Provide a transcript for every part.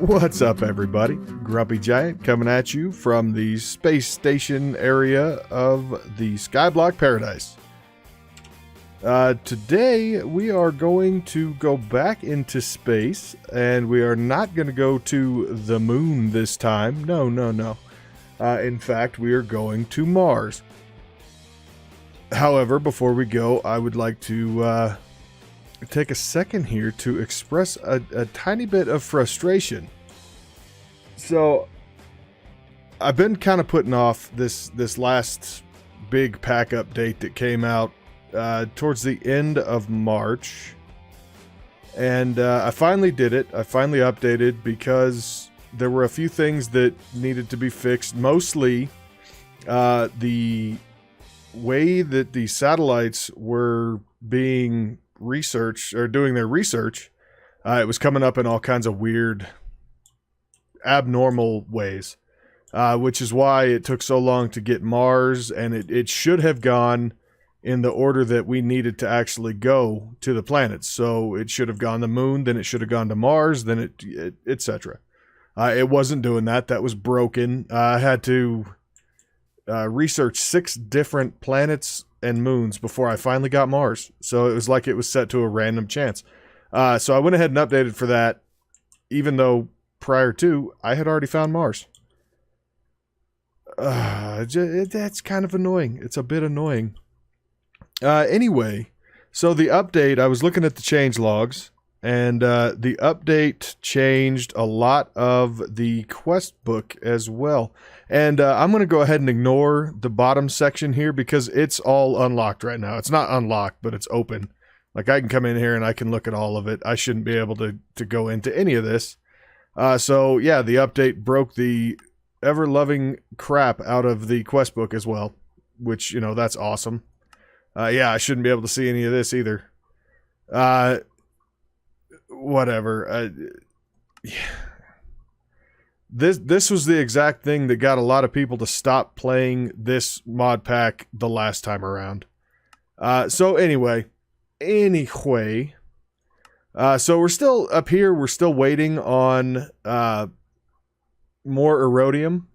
What's up, everybody? Grumpy Giant coming at you from the space station area of the Skyblock Paradise. Today, we are going to go back into space, and we are not going to go to the moon this time. No. In fact, we are going to Mars. However, before we go, I would like to take a second here to express a tiny bit of frustration. So, I've been kind of putting off this last big pack update that came out towards the end of March, and I finally did it. I finally updated because there were a few things that needed to be fixed. Mostly, the way that the satellites were being researched or doing their research, it was coming up in all kinds of weird, abnormal ways, which is why it took so long to get Mars, and it should have gone in the order that we needed to actually go to the planets. So it should have gone to the moon, then it should have gone to Mars, then etc. It wasn't doing that. That was broken. I had to research 6 different planets and moons before I finally got Mars. So it was like it was set to a random chance. So I went ahead and updated for that, even though prior to, I had already found Mars. That's kind of annoying. It's a bit annoying. Anyway, so the update, I was looking at the change logs, and the update changed a lot of the quest book as well. And I'm going to go ahead and ignore the bottom section here because it's all unlocked right now. It's not unlocked, but it's open. Like, I can come in here and I can look at all of it. I shouldn't be able to go into any of this. So, yeah, the update broke the ever-loving crap out of the quest book as well, which, you know, that's awesome. Yeah, I shouldn't be able to see any of this either. Whatever. Yeah. This was the exact thing that got a lot of people to stop playing this mod pack the last time around. So anyway, so we're still up here. We're still waiting on more Erodium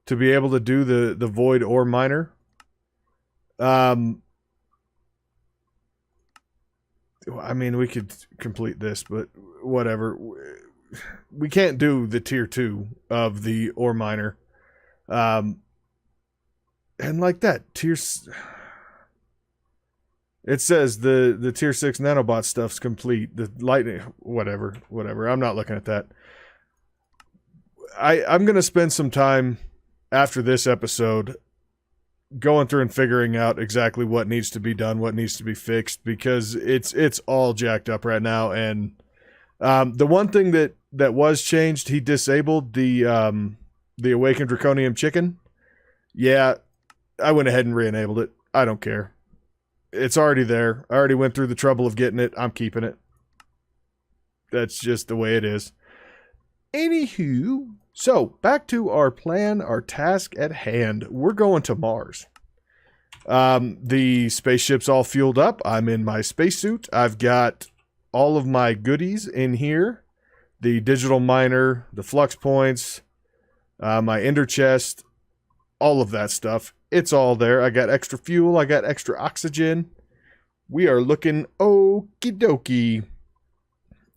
to be able to do the Void Ore Miner. I mean, we could complete this, but whatever. We can't do the tier 2 of the ore miner. And like that, it says the tier 6 nanobot stuff's complete. The lightning, whatever. I'm not looking at that. I'm going to spend some time after this episode going through and figuring out exactly what needs to be done, what needs to be fixed, because it's all jacked up right now. And the one thing that was changed, he disabled the Awakened Draconium Chicken. Yeah, I went ahead and re-enabled it. I don't care. It's already there. I already went through the trouble of getting it. I'm keeping it. That's just the way it is. Anywho, so back to our plan, our task at hand. We're going to Mars. The spaceship's all fueled up. I'm in my spacesuit. I've got all of my goodies in here. The digital miner, the flux points, my ender chest, all of that stuff. It's all there. I got extra fuel. I got extra oxygen. We are looking okie dokie.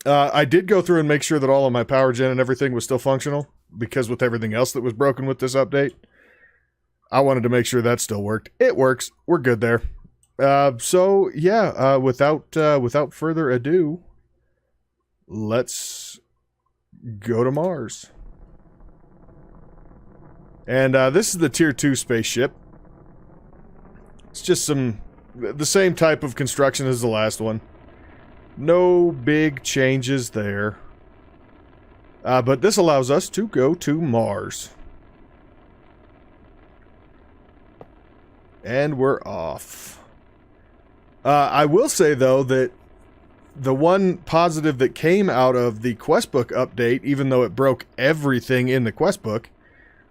I did go through and make sure that all of my power gen and everything was still functional, because with everything else that was broken with this update, I wanted to make sure that still worked. It works. We're good there. So yeah, without further ado, let's go to Mars. And this is the tier 2 spaceship. It's just the same type of construction as the last one. No big changes there. But this allows us to go to Mars. And we're off. I will say, though, that the one positive that came out of the questbook update, even though it broke everything in the questbook,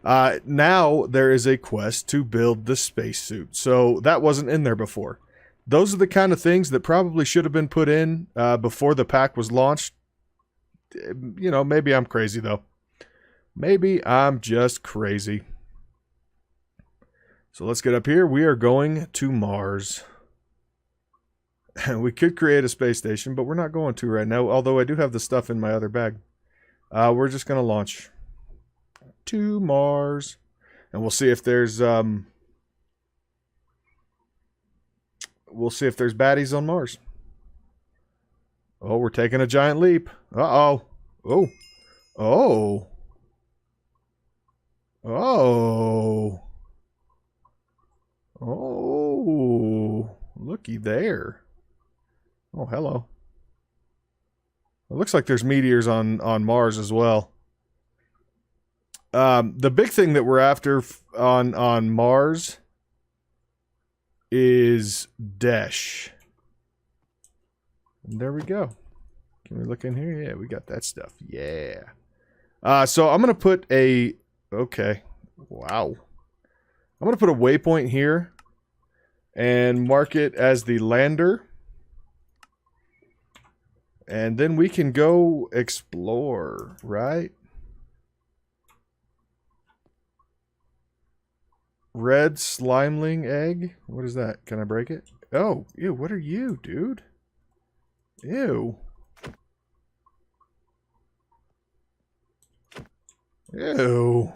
now there is a quest to build the spacesuit. So that wasn't in there before. Those are the kind of things that probably should have been put in before the pack was launched. You know, maybe I'm crazy, though. Maybe I'm just crazy. So let's get up here. We are going to Mars. We could create a space station, but we're not going to right now, although I do have the stuff in my other bag. We're just going to launch to Mars. And we'll see if there's baddies on Mars. Oh, we're taking a giant leap. Uh-oh. Oh. Oh. Oh. Oh. Looky there. Oh, hello. It looks like there's meteors on Mars as well. The big thing that we're after on Mars is Desh. And there we go. Can we look in here? Yeah, we got that stuff. Yeah. So I'm going to put a... Okay. Wow. I'm going to put a waypoint here and mark it as the lander. And then we can go explore, right? Red slimeling egg? What is that? Can I break it? Oh, ew, what are you, dude? Ew. Ew.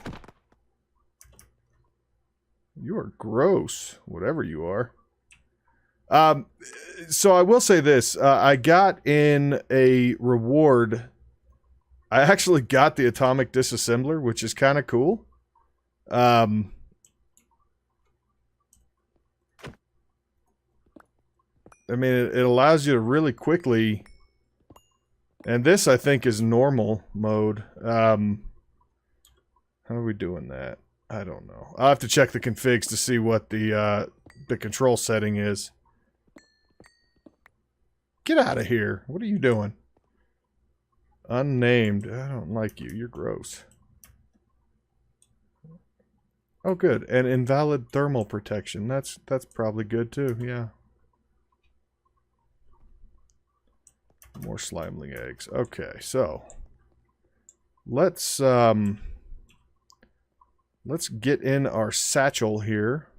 You are gross, whatever you are. So I will say this. I got in a reward. I actually got the atomic disassembler, which is kind of cool. I mean, it allows you to really quickly... And this, I think, is normal mode. How are we doing that? I don't know. I'll have to check the configs to see what the control setting is. Get out of here. What are you doing? Unnamed. I don't like you. You're gross. Oh, good. And invalid thermal protection. That's probably good, too. Yeah. More slimeling eggs. Okay, so let's get in our satchel here.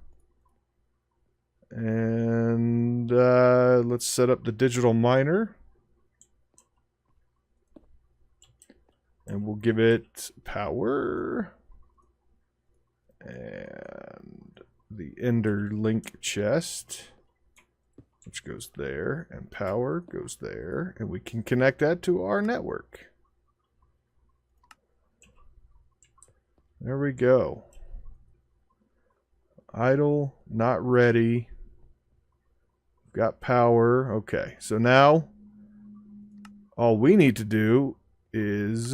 And let's set up the digital miner. And we'll give it power. And the ender link chest, which goes there, and power goes there, and we can connect that to our network. There we go. Idle, not ready. Got power. Okay, so now all we need to do is...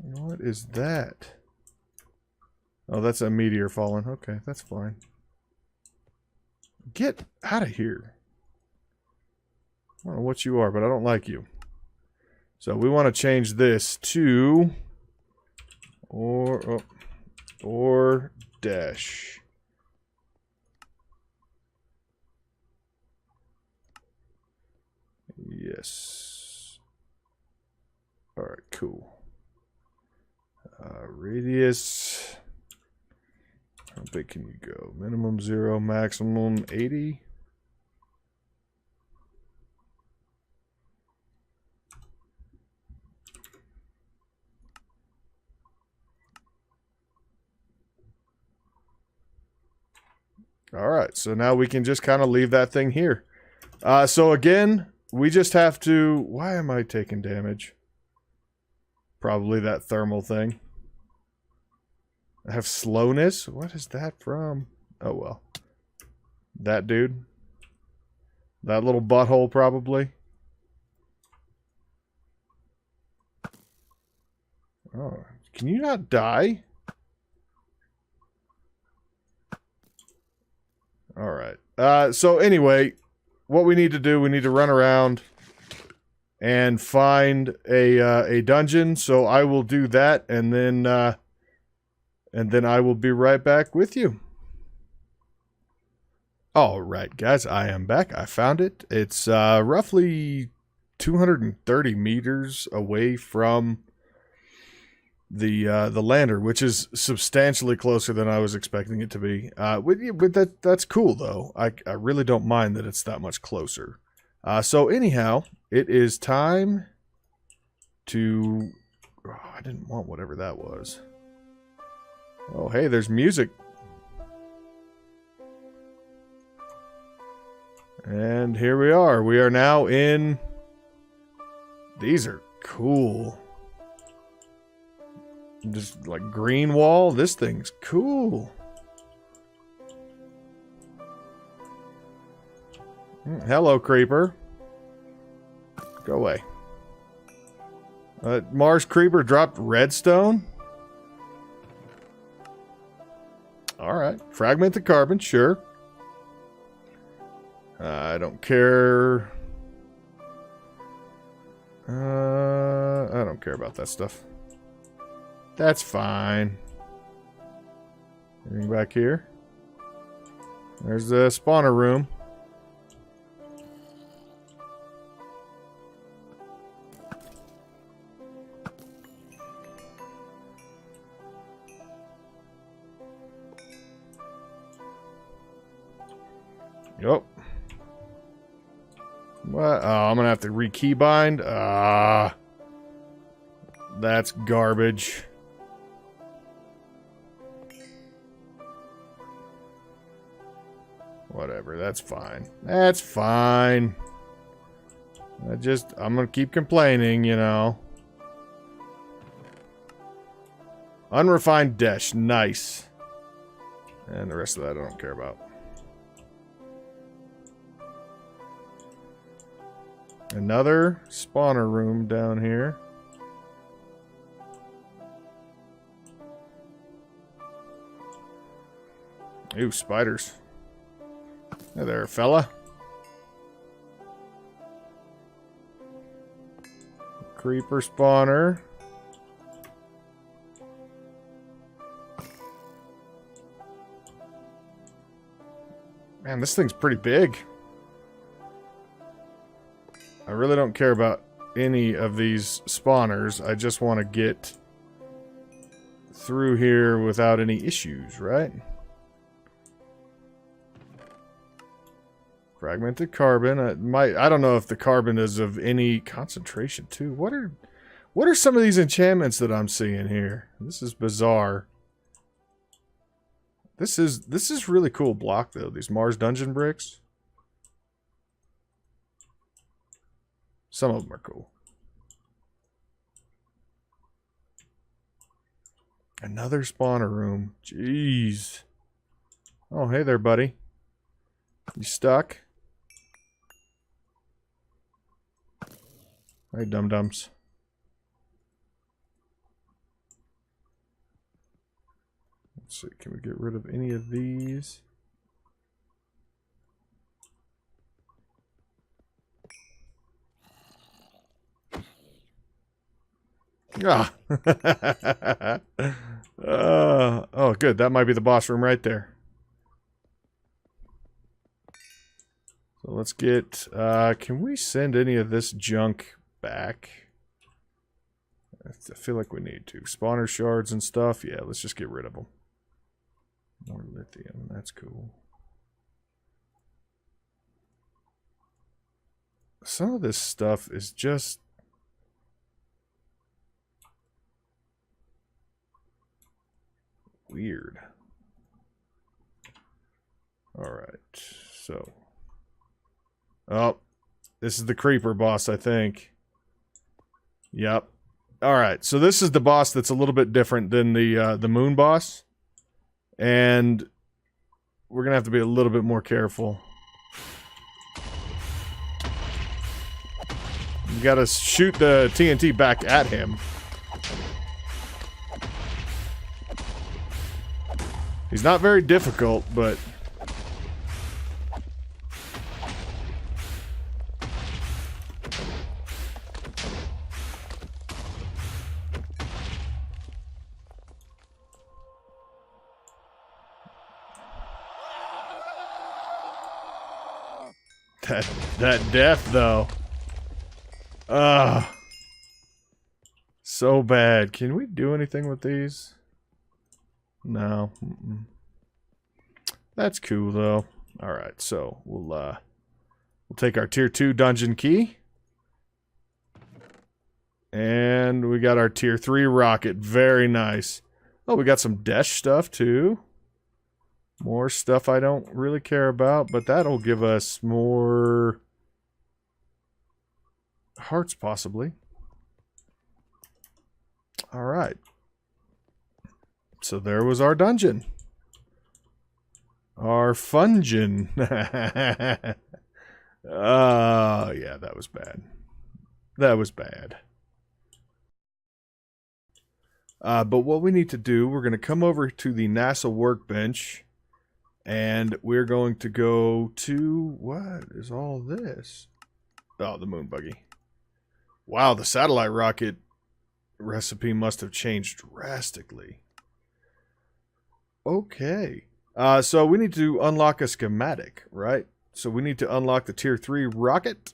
What is that? Oh, that's a meteor falling. Okay, that's fine. Get out of here. I don't know what you are, but I don't like you. So we want to change this to... Or dash. Yes. Alright, cool. Radius. How big can you go? Minimum 0, maximum 80. Alright, so now we can just kind of leave that thing here. So again, we just have to... Why am I taking damage? Probably that thermal thing. I have slowness? What is that from? Oh, well. That dude. That little butthole, probably. Oh, can you not die? Alright. So anyway, what we need to do, we need to run around and find a dungeon. So I will do that, and then I will be right back with you. Alright, guys, I am back. I found it. It's roughly 230 meters away from the lander, which is substantially closer than I was expecting it to be. But that's cool though. I really don't mind that it's that much closer. So anyhow, it is time to. Oh, I didn't want whatever that was. Oh, hey, there's music. And here we are. We are now in. These are cool. Just like green wall. This thing's cool. Hello, creeper. Go away. Mars creeper dropped redstone. Alright. Fragment the carbon, sure. I don't care. I don't care about that stuff. That's fine. Anything back here? There's the spawner room. Yup. What? Oh, I'm gonna have to re-keybind. That's garbage. Whatever, that's fine. That's fine. I'm gonna keep complaining, you know. Unrefined dish, nice. And the rest of that I don't care about. Another spawner room down here. Ooh, spiders. Hey there, fella. Creeper spawner. Man, this thing's pretty big. I really don't care about any of these spawners. I just want to get through here without any issues, right? Fragmented carbon. I don't know if the carbon is of any concentration too. What are some of these enchantments that I'm seeing here? This is bizarre. This is really cool block though. These Mars dungeon bricks. Some of them are cool. Another spawner room. Jeez. Oh, hey there, buddy. You stuck? Hey, dum-dums. Let's see, can we get rid of any of these? Ah. Oh, good. That might be the boss room right there. So let's get... can we send any of this junk back? I feel like we need to. Spawner shards and stuff. Yeah, let's just get rid of them. More lithium. That's cool. Some of this stuff is just... weird. Alright, so... oh, this is the creeper boss, I think. Yep. Alright, so this is the boss that's a little bit different than the moon boss. And we're gonna have to be a little bit more careful. You gotta shoot the TNT back at him. He's not very difficult, but... that death, though. Ah, so bad. Can we do anything with these? No. That's cool though. All right, so we'll take our tier 2 dungeon key. And we got our tier 3 rocket. Very nice. Oh, we got some Desh stuff too. More stuff I don't really care about, but that'll give us more hearts possibly. All right. So there was our dungeon. Our fungeon. Oh, yeah, that was bad. That was bad. But what we need to do, we're going to come over to the NASA workbench, and we're going to go to... What is all this? Oh, the moon buggy. Wow, the satellite rocket recipe must have changed drastically. Okay. So we need to unlock a schematic, right? So we need to unlock the tier 3 rocket.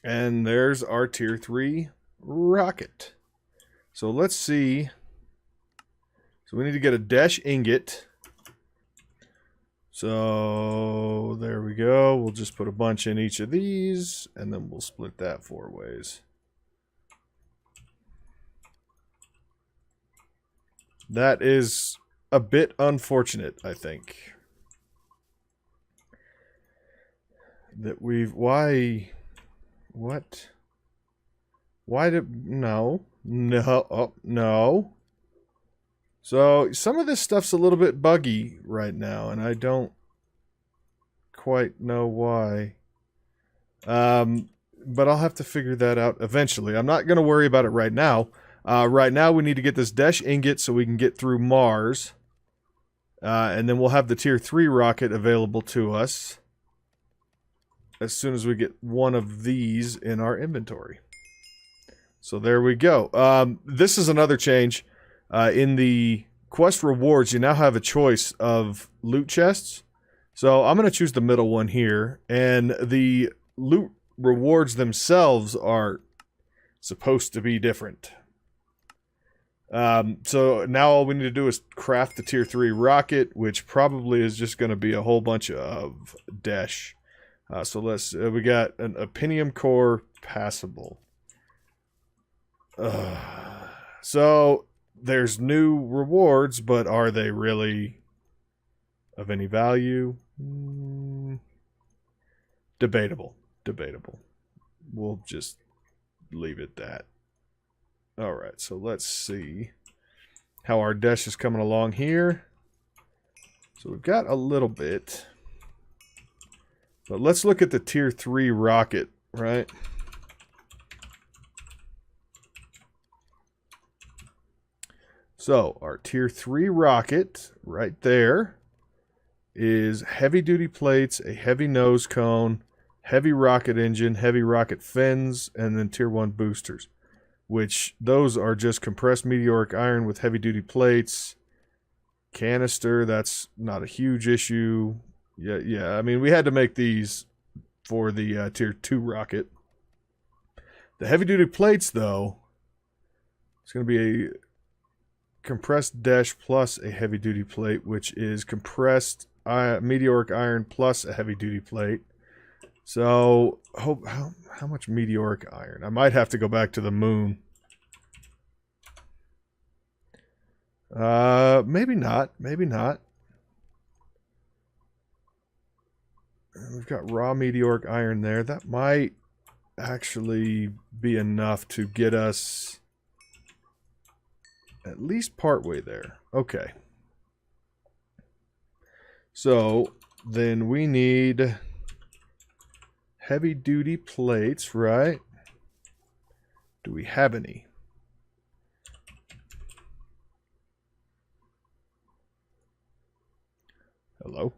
And there's our tier 3 rocket. So let's see. So we need to get a Desh ingot. So there we go. We'll just put a bunch in each of these, and then we'll split that 4 ways. That is a bit unfortunate, I think. That we've... Why... What? Why did... No. No. Oh, no. So, some of this stuff's a little bit buggy right now, and I don't quite know why. But I'll have to figure that out eventually. I'm not going to worry about it right now. Right now, we need to get this Desh ingot so we can get through Mars. And then we'll have the tier 3 rocket available to us as soon as we get one of these in our inventory. So there we go. This is another change. In the quest rewards, you now have a choice of loot chests. So I'm going to choose the middle one here. And the loot rewards themselves are supposed to be different. So now all we need to do is craft the tier 3 rocket, which probably is just going to be a whole bunch of Desh. So let's, we got an Opinium Core passable. So there's new rewards, but are they really of any value? Debatable. Debatable. We'll just leave it that. Alright, so let's see how our Desh is coming along here. So we've got a little bit. But let's look at the tier 3 rocket, right? So, our tier 3 rocket, right there, is heavy-duty plates, a heavy nose cone, heavy rocket engine, heavy rocket fins, and then tier 1 boosters. Which, those are just compressed meteoric iron with heavy-duty plates. Canister, that's not a huge issue. Yeah, I mean, we had to make these for the tier 2 rocket. The heavy-duty plates, though, it's going to be a compressed Desh plus a heavy-duty plate, which is compressed meteoric iron plus a heavy-duty plate. So, how much meteoric iron? I might have to go back to the moon. Maybe not. Maybe not. We've got raw meteoric iron there. That might actually be enough to get us at least partway there. Okay. So, then we need heavy-duty plates, right? Do we have any? Hello?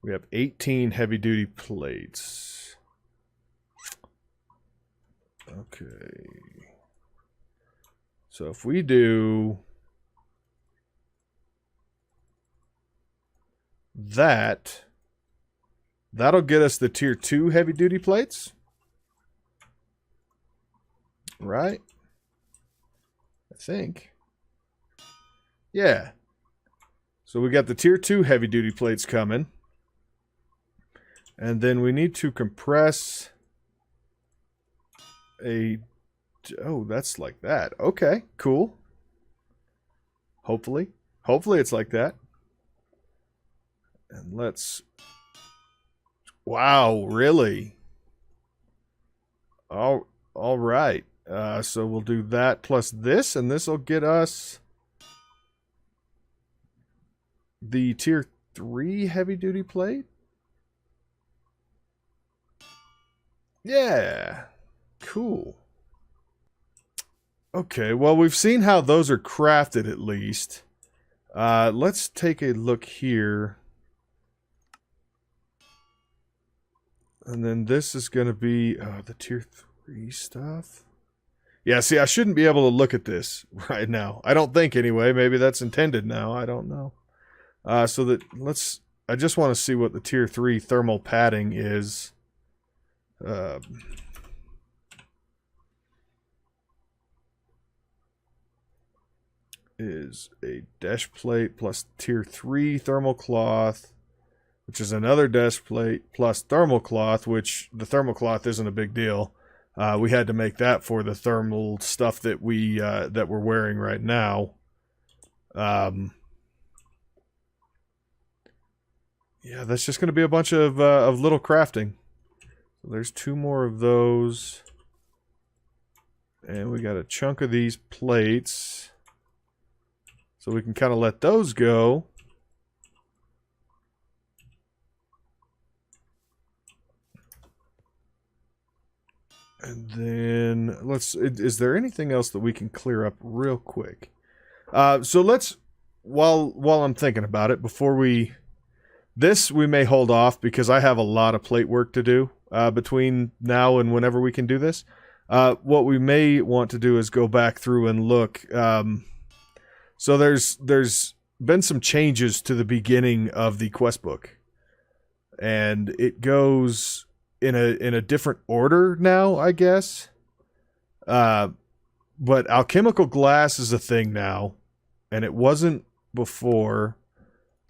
We have 18 heavy-duty plates. Okay. So if we do that, That'll get us the tier 2 heavy duty plates. Right? I think. Yeah. So we got the tier 2 heavy duty plates coming. And then we need to compress a... Oh, that's like that. Okay, cool. Hopefully. Hopefully it's like that. And let's... Wow, really? All right. So we'll do that plus this, and this will get us the tier 3 heavy duty plate. Yeah. Cool. Okay, well, we've seen how those are crafted at least. Let's take a look here. And then this is going to be the tier 3 stuff. Yeah, see, I shouldn't be able to look at this right now. I don't think anyway. Maybe that's intended now. I don't know. So that let's... I just want to see what the tier 3 thermal padding is. Is a desh plate plus tier 3 thermal cloth, which is another desh plate plus thermal cloth, which the thermal cloth isn't a big deal. We had to make that for the thermal stuff that we're wearing right now. Yeah, that's just going to be a bunch of little crafting. So there's 2 more of those. And we got a chunk of these plates. So we can kind of let those go. And then let's... Is there anything else that we can clear up real quick? So let's... While I'm thinking about it, before we... This we may hold off because I have a lot of plate work to do between now and whenever we can do this. What we may want to do is go back through and look. So there's been some changes to the beginning of the quest book, and it goes in a different order now, I guess. But alchemical glass is a thing now, and it wasn't before.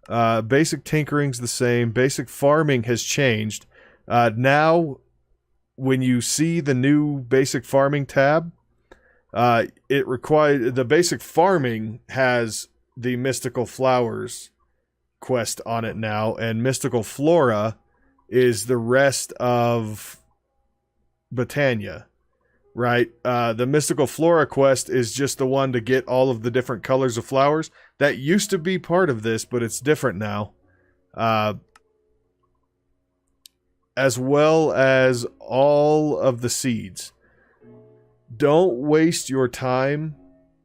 Basic tinkering's the same. Basic farming has changed. Now, when you see the new basic farming tab, it requires... The basic farming has the mystical flowers quest on it now, and mystical flora is the rest of Botania, right? The mystical flora quest is just the one to get all of the different colors of flowers. That used to be part of this, but it's different now. As well as all of the seeds. Don't waste your time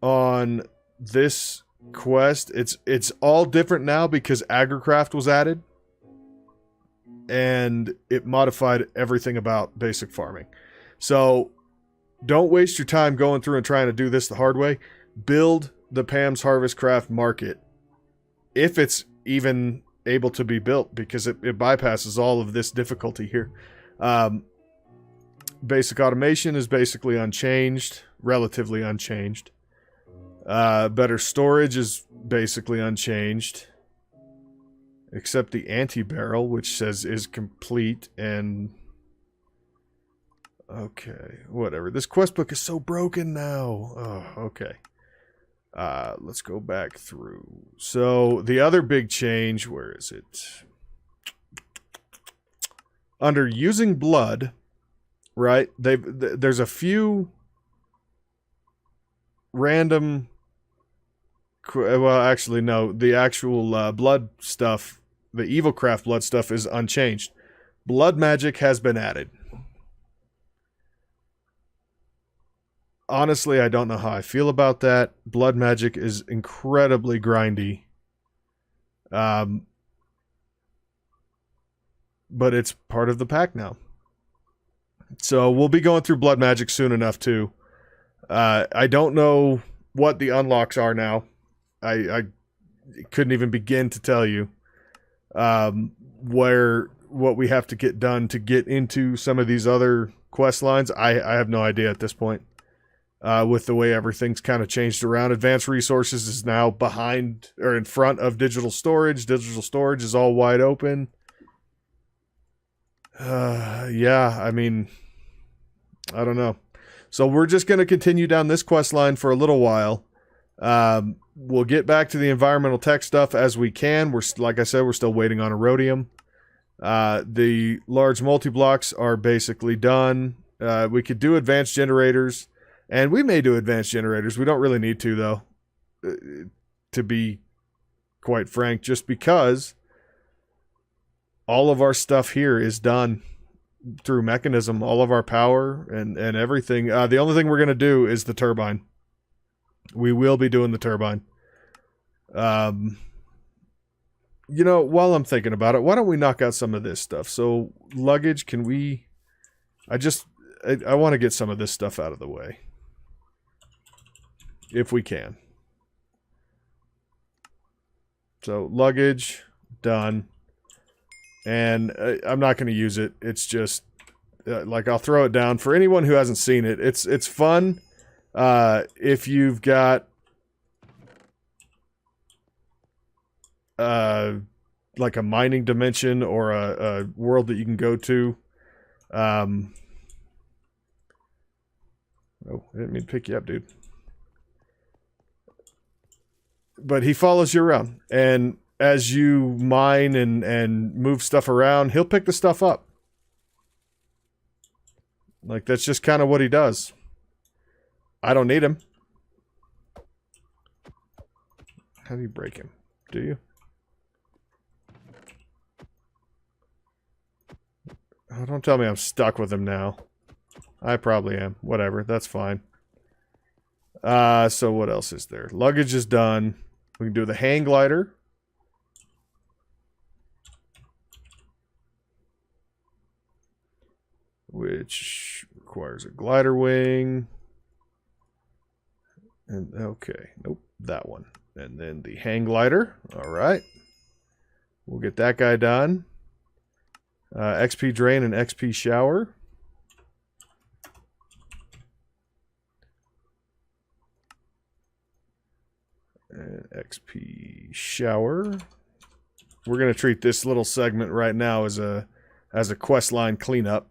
on this quest. It's all different now because Agricraft was added. And it modified everything about basic farming. So don't waste your time going through and trying to do this the hard way. Build the Pam's Harvest Craft Market. If it's even able to be built, because it bypasses all of this difficulty here. Basic automation is basically unchanged. Relatively unchanged. Better storage is basically unchanged. Except the anti-barrel, which says is complete, and... Okay, whatever. This quest book is so broken now. Oh, okay. Let's go back through. So, the other big change, where is it? Under using blood, right? There's a few random... Well, actually, no. The actual blood stuff, the Evilcraft blood stuff is unchanged. Blood magic has been added. Honestly, I don't know how I feel about that. Blood magic is incredibly grindy. But it's part of the pack now. So we'll be going through blood magic soon enough too. I don't know what the unlocks are now. I couldn't even begin to tell you where what we have to get done to get into some of these other quest lines, I have no idea at this point. With the way everything's kind of changed around. Advanced resources is now behind or in front of digital storage. Digital storage is all wide open. Yeah, I mean, I don't know. So we're just going to continue down this quest line for a little while. We'll get back to the environmental tech stuff as we can. Like I said, we're still waiting on Erodium. The large multi-blocks are basically done. We could do advanced generators. And we may do advanced generators. We don't really need to, though, to be quite frank, just because all of our stuff here is done through mechanism, all of our power and everything. The only thing we're going to do is the turbine. We will be doing the turbine. You know, while I'm thinking about it, why don't we knock out some of this stuff? So, luggage, can we... I want to get some of this stuff out of the way. If we can. So, luggage, done. And I'm not going to use it. It's just, like, I'll throw it down. For anyone who hasn't seen it, it's fun. If you've got, like a mining dimension or a world that you can go to. Oh, I didn't mean to pick you up, dude. But he follows you around, and as you mine and move stuff around, he'll pick the stuff up. Like, that's just kind of what he does. I don't need him. How do you break him? Do you? Oh, don't tell me I'm stuck with him now. I probably am. Whatever, that's fine. So what else is there? Luggage is done. We can do the hang glider. Which requires a glider wing. And okay, nope, that one. And then the hang glider. All right. We'll get that guy done. XP drain and XP shower. And XP shower. We're going to treat this little segment right now as a quest line cleanup.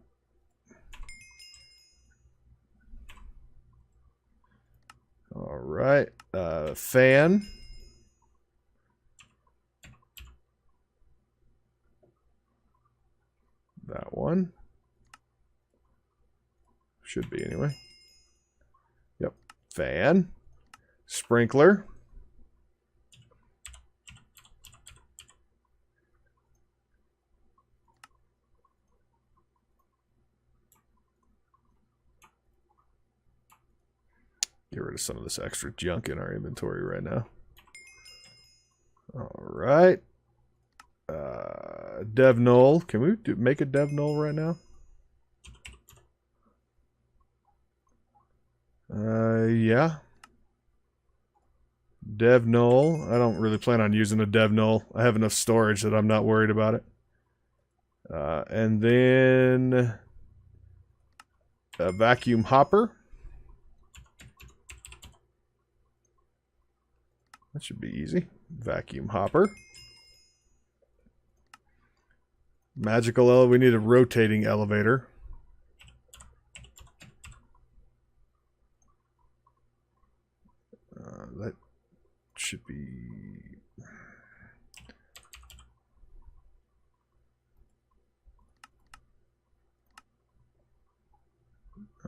All right. Fan. That one. Should be anyway. Yep. Fan. Sprinkler. Get rid of some of this extra junk in our inventory right now. All right. Dev null. Can we make a dev null right now? Yeah. Dev null. I don't really plan on using a dev null. I have enough storage that I'm not worried about it. And then a vacuum hopper. That should be easy. Vacuum hopper. Magical elevator. We need a rotating elevator. That should be...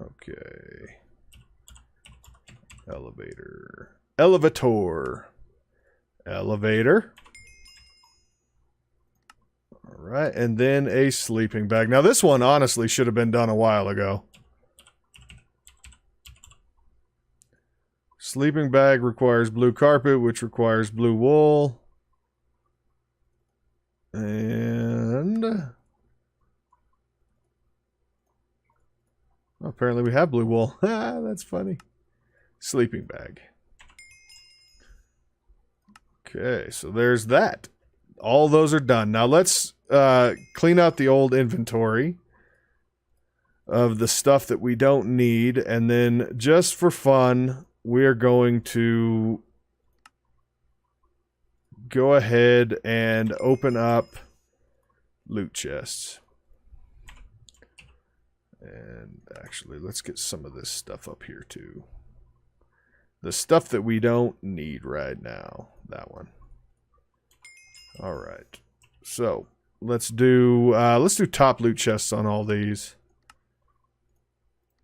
Okay. Elevator. Elevator. Elevator. All right, and then a sleeping bag. Now this one honestly should have been done a while ago. Sleeping bag requires blue carpet, which requires blue wool. And apparently we have blue wool. That's funny. Sleeping bag. Okay, so there's that. All those are done. Now let's clean out the old inventory of the stuff that we don't need, and then just for fun, we're going to go ahead and open up loot chests. And actually, let's get some of this stuff up here too. The stuff that we don't need right now. That one. All right. So let's do top loot chests on all these.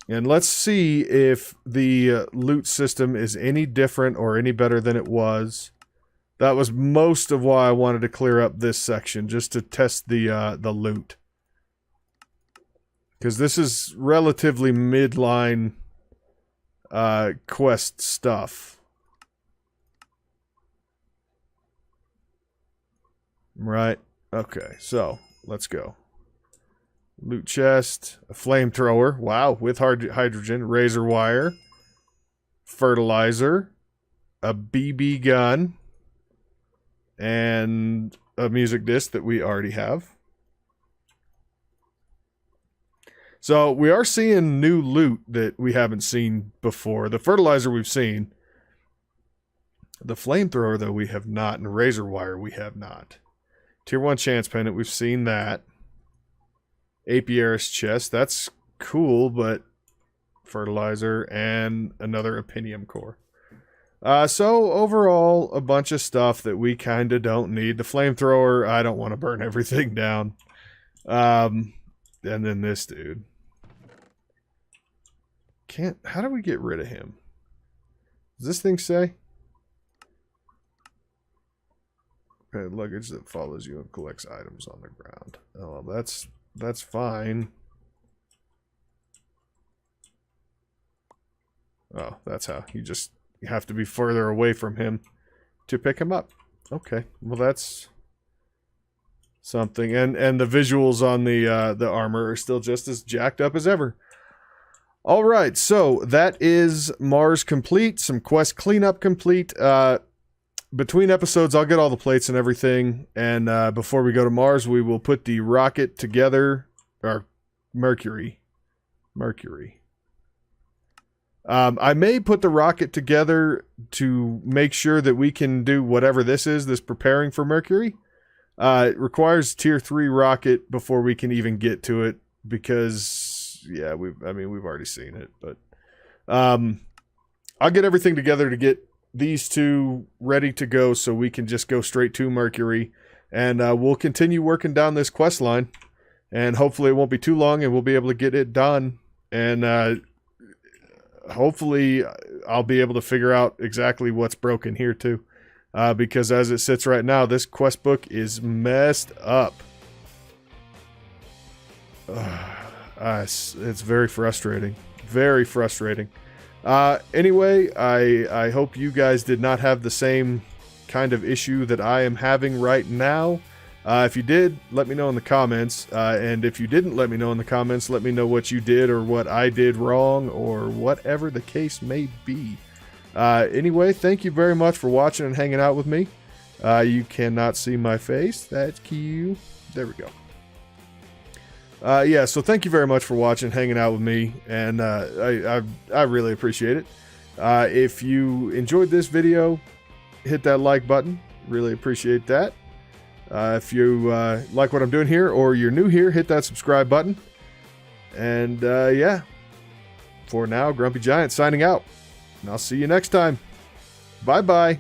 And let's see if the loot system is any different or any better than it was. That was most of why I wanted to clear up this section, just to test the loot. Because this is relatively midline quest stuff. Right? Okay, so let's go. Loot chest, a flamethrower, wow, with hydrogen, razor wire, fertilizer, a BB gun, and a music disc that we already have. So we are seeing new loot that we haven't seen before. The fertilizer we've seen. The flamethrower, though, we have not, and razor wire we have not. Tier 1 chance pendant, we've seen that. Apiarist chest, that's cool, but fertilizer and another opinium core. So overall, a bunch of stuff that we kind of don't need. The flamethrower, I don't want to burn everything down. And then this dude. How do we get rid of him? Does this thing say? Okay, luggage that follows you and collects items on the ground. Oh, that's fine. Oh, that's how. You have to be further away from him to pick him up. Okay, well that's something. And the visuals on the armor are still just as jacked up as ever. All right, so that is Mars complete. Some quest cleanup complete. Between episodes, I'll get all the plates and everything. And before we go to Mars, we will put the rocket together. Or Mercury. I may put the rocket together to make sure that we can do whatever this is, this preparing for Mercury. It requires tier 3 rocket before we can even get to it because, yeah, we've already seen it. But I'll get everything together to get these two ready to go so we can just go straight to Mercury. And we'll continue working down this quest line. And hopefully it won't be too long and we'll be able to get it done. And hopefully I'll be able to figure out exactly what's broken here too. Because as it sits right now, this quest book is messed up. It's very frustrating. Very frustrating. Anyway, I hope you guys did not have the same kind of issue that I am having right now. If you did, let me know in the comments. And if you didn't let me know in the comments, let me know what you did or what I did wrong or whatever the case may be. Anyway, thank you very much for watching and hanging out with me. You cannot see my face. That's cute. There we go. Yeah, so thank you very much for watching, hanging out with me, and I really appreciate it. If you enjoyed this video, hit that like button. Really appreciate that. If you like what I'm doing here, or you're new here, hit that subscribe button. And yeah, for now, Grumpy Giant signing out. And I'll see you next time. Bye-bye.